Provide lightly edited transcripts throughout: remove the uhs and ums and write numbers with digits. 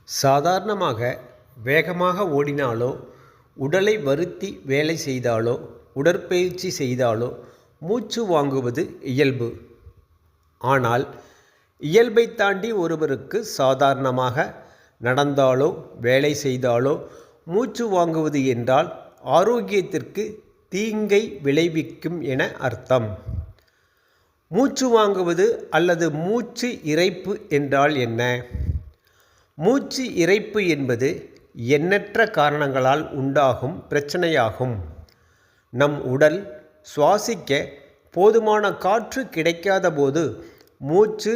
சாதாரணமாக வேகமாக ஓடினாலோ, உடலை வருத்தி வேலை செய்தாலோ, உடற்பயிற்சி செய்தாலோ மூச்சு வாங்குவது இயல்பு. ஆனால் இயல்பை தாண்டி ஒருவருக்கு சாதாரணமாக நடந்தாலோ வேலை செய்தாலோ மூச்சு வாங்குவது என்றால் ஆரோக்கியத்திற்கு தீங்கை விளைவிக்கும் என அர்த்தம். மூச்சு வாங்குவது அல்லது மூச்சு இரைப்பு என்றால் என்ன? மூச்சு இரைப்பு என்பது எண்ணற்ற காரணங்களால் உண்டாகும் பிரச்சனையாகும். நம் உடல் சுவாசிக்க போதுமான காற்று கிடைக்காத போது மூச்சு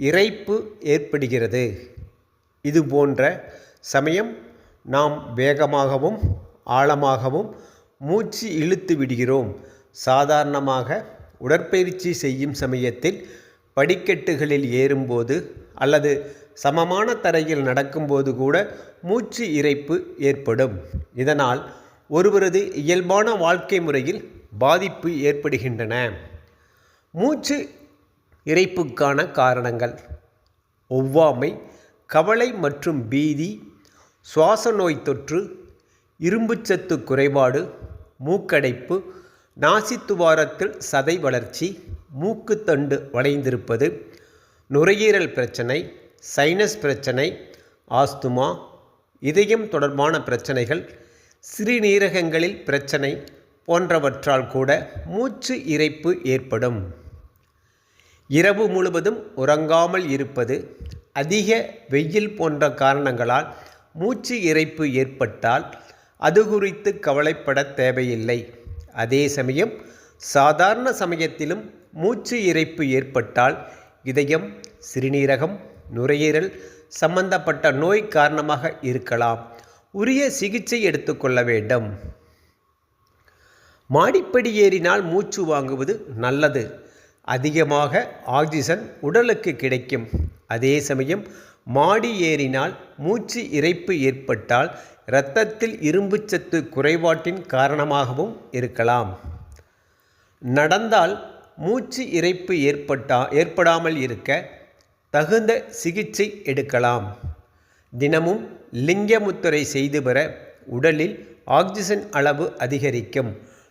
இரைப்பு ஏற்படுகிறது. இது போன்ற சமயம் நாம் வேகமாகவும் ஆழமாகவும் மூச்சு இழுத்து விடுகிறோம். சாதாரணமாக உடற்பயிற்சி செய்யும் சமயத்தில் படிக்கட்டுகளில் ஏறும்போது அல்லது சமமான தரையில் நடக்கும்போது கூட மூச்சு இரைப்பு ஏற்படும். இதனால் ஒருவரது இயல்பான வாழ்க்கை முறையில் பாதிப்பு ஏற்படுகின்றன. மூச்சு இரைப்புக்கான காரணங்கள்: ஒவ்வாமை, கவலை மற்றும் பீதி, சுவாச நோய் தொற்று, இரும்புச்சத்து குறைபாடு, மூக்கடைப்பு, நாசித்துவாரத்தில் சதை வளர்ச்சி, மூக்குத்தண்டு வளைந்திருப்பது, நுரையீரல் பிரச்சனை, சைனஸ் பிரச்சனை, ஆஸ்துமா, இதயம் தொடர்பான பிரச்சனைகள், சிறுநீரகங்களில் பிரச்சனை போன்றவற்றால் கூட மூச்சு இரைப்பு ஏற்படும். இரவு முழுவதும் உறங்காமல் இருப்பது, அதிக வெயில் போன்ற காரணங்களால் மூச்சு இரைப்பு ஏற்பட்டால் அது குறித்து கவலைப்பட தேவையில்லை. அதே சமயம் சாதாரண சமயத்திலும் மூச்சு இரைப்பு ஏற்பட்டால் இதயம், சிறுநீரகம், நுரையீரல் சம்பந்தப்பட்ட நோய் காரணமாக இருக்கலாம். உரிய சிகிச்சை எடுத்துக்கொள்ள வேண்டும். மாடிப்படி ஏறினால் மூச்சு வாங்குவது நல்லது. அதிகமாக ஆக்சிஜன் உடலுக்கு கிடைக்கும். அதே சமயம் மாடி ஏறினால் மூச்சு இரைப்பு ஏற்பட்டால் இரத்தத்தில் இரும்புச்சத்து குறைபாட்டின் காரணமாகவும் இருக்கலாம். நடந்தால் மூச்சு இரைப்பு ஏற்படாமல் இருக்க தகுந்த சிகிச்சை எடுக்கலாம். தினமும் லிங்க முத்திரை செய்து பெற உடலில் ஆக்சிஜன் அளவு அதிகரிக்கும்.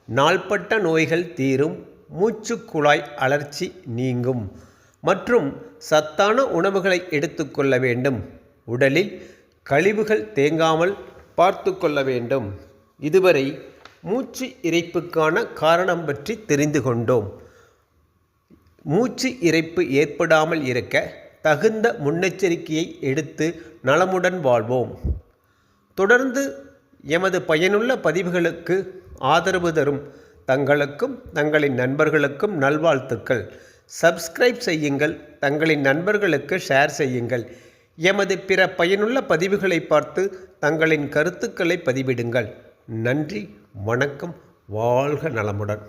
நாள்பட்ட நோய்கள் தீரும். மூச்சுக்குழாய் அழற்சி நீங்கும். மற்றும் சத்தான உணவுகளை எடுத்துக்கொள்ள வேண்டும். உடலில் கழிவுகள் தேங்காமல் பார்த்து கொள்ள வேண்டும். இதுவரை மூச்சு இரைப்புக்கான காரணம் பற்றி தெரிந்து கொண்டோம். மூச்சு இரைப்பு ஏற்படாமல் இருக்க தகுந்த முன்னெச்சரிக்கையை எடுத்து நலமுடன் வாழ்வோம். தொடர்ந்து எமது பயனுள்ள பதிவுகளுக்கு ஆதரவு தரும் தங்களுக்கும் தங்களின் நண்பர்களுக்கும் நல்வாழ்த்துக்கள். சப்ஸ்கிரைப் செய்யுங்கள். தங்களின் நண்பர்களுக்கு ஷேர் செய்யுங்கள். எமது பிற பயனுள்ள பதிவுகளை பார்த்து தங்களின் கருத்துக்களை பதிவிடுங்கள். நன்றி, வணக்கம், வாழ்க நலமுடன்.